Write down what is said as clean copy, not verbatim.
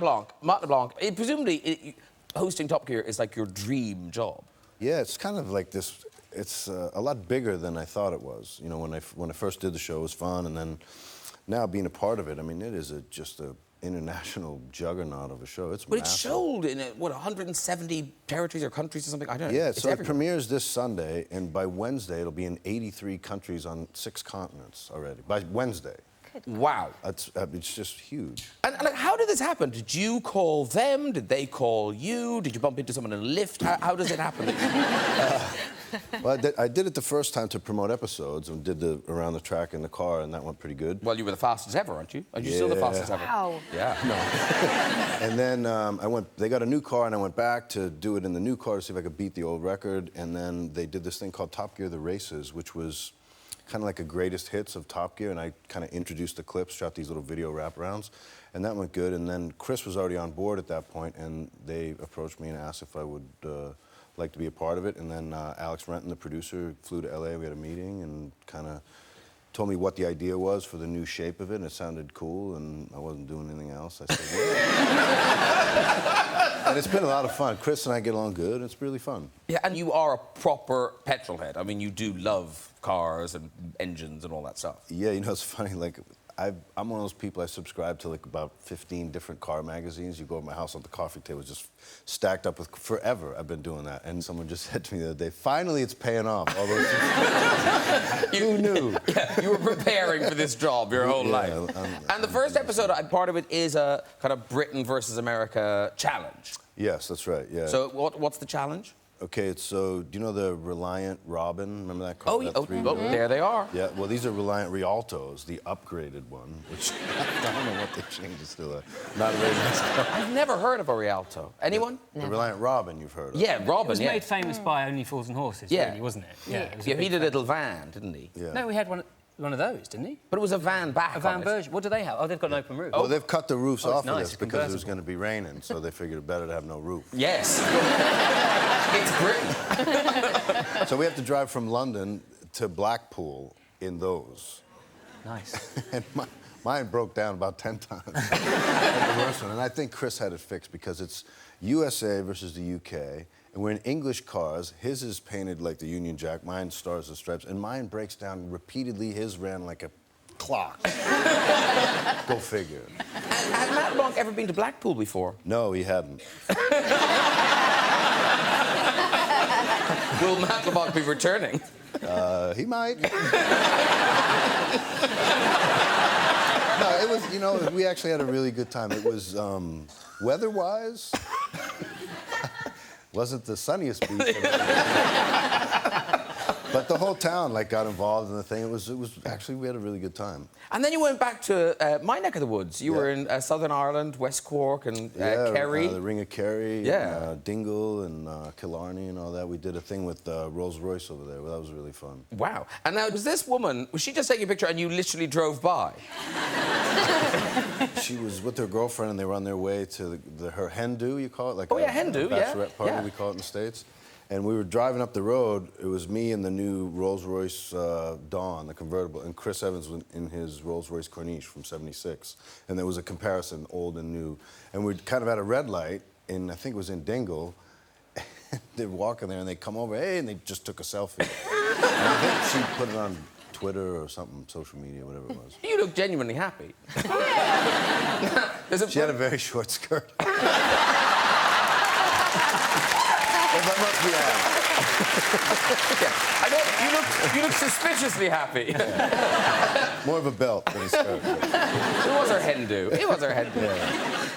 LeBlanc, presumably hosting Top Gear is like your dream job. Yeah, it's kind of like this. It's a lot bigger than I thought it was. You know, when I first did the show, it was fun, and then now being a part of it, I mean, it is just a international juggernaut of a show. It's But massive. it's sold in, 170 territories or countries or something? I don't know. Yeah, so it premieres this Sunday, and by Wednesday, it'll be in 83 countries on 6 continents already. By Wednesday. Wow. It's just huge. And like, how did this happen? Did you call them? Did they call you? Did you bump into someone in a lift? How does it happen? Well, I did it the first time to promote episodes and did the around the track in the car, and that went pretty good. Well, you were the fastest ever, aren't you? Are you still the fastest ever? Wow. Yeah. No. And then they got a new car, and I went back to do it in the new car to see if I could beat the old record. And then they did this thing called Top Gear: The Races, which was kind of like a greatest hits of Top Gear, and I kind of introduced the clips, shot these little video wraparounds, and that went good. And then Chris was already on board at that point, and they approached me and asked if I would like to be a part of it. And then Alex Renton, the producer, flew to LA. We had a meeting and kind of told me what the idea was for the new shape of it, and it sounded cool, and I wasn't doing anything else. I said, yeah. And it's been a lot of fun. Chris and I get along good. It's really fun. Yeah, and you are a proper petrol head. I mean, you do love cars and engines and all that stuff. Yeah, you know, it's funny, like, I'm one of those people, I subscribe to like about 15 different car magazines. You go to my house on the coffee table, just stacked up with, forever I've been doing that. And someone just said to me the other day, finally it's paying off. All those Who knew? Yeah, you were preparing for this job your whole life. And the first episode, part of it is a kind of Britain versus America challenge. Yes, that's right, yeah. So what's the challenge? Okay, so do you know the Reliant Robin? Remember that car? There they are. Yeah, well, these are Reliant Rialtos, the upgraded one, which I don't know what they changed. It's still not a very nice car. I've never heard of a Rialto. Anyone? The Reliant Robin, you've heard of. Yeah, Robin, It was made famous by Only Fools and Horses, really, wasn't it? Yeah, he did a little van, didn't he? Yeah. No, we had one of those, didn't he? But it was a van back. A van version. What do they have? Oh, they've got an open roof. Well, they've cut the roofs off of nice, this because it was going to be raining, so they figured it better to have no roof. Yes. It's Britain. So we have to drive from London to Blackpool in those. Nice. And mine broke down about 10 times. The worst one. And I think Chris had it fixed because it's USA versus the UK, and we're in English cars. His is painted like the Union Jack, mine stars and stripes, and mine breaks down repeatedly. His ran like a clock. Go figure. Had Matt LeBlanc ever been to Blackpool before? No, he hadn't. Will Matt LeBlanc be returning? He might. No, it was, you know, we actually had a really good time. It was, weather-wise, wasn't the sunniest beach. But the whole town, like, got involved in the thing. It was actually, we had a really good time. And then you went back to my neck of the woods. You were in Southern Ireland, West Cork, and Kerry. The Ring of Kerry, and, Dingle, and Killarney, and all that. We did a thing with Rolls-Royce over there. Well, that was really fun. Wow. And now, was this woman, was she just taking a picture and you literally drove by? She was with her girlfriend, and they were on their way to her hen do, you call it? Like hen do, bachelorette party, we call it in the States. And we were driving up the road. It was me and the new Rolls-Royce Dawn, the convertible, and Chris Evans was in his Rolls-Royce Corniche from '76. And there was a comparison, old and new. And we're kind of at a red light, and I think it was in Dingle. They're walking there, and they come over, hey, and they just took a selfie. And I think she put it on Twitter or something, social media, whatever it was. You look genuinely happy. She had a very short skirt. If I must be honest. Yeah. I know, you look suspiciously happy. Yeah. More of a belt than a skirt. It was her hen do. It was her hen do. Yeah.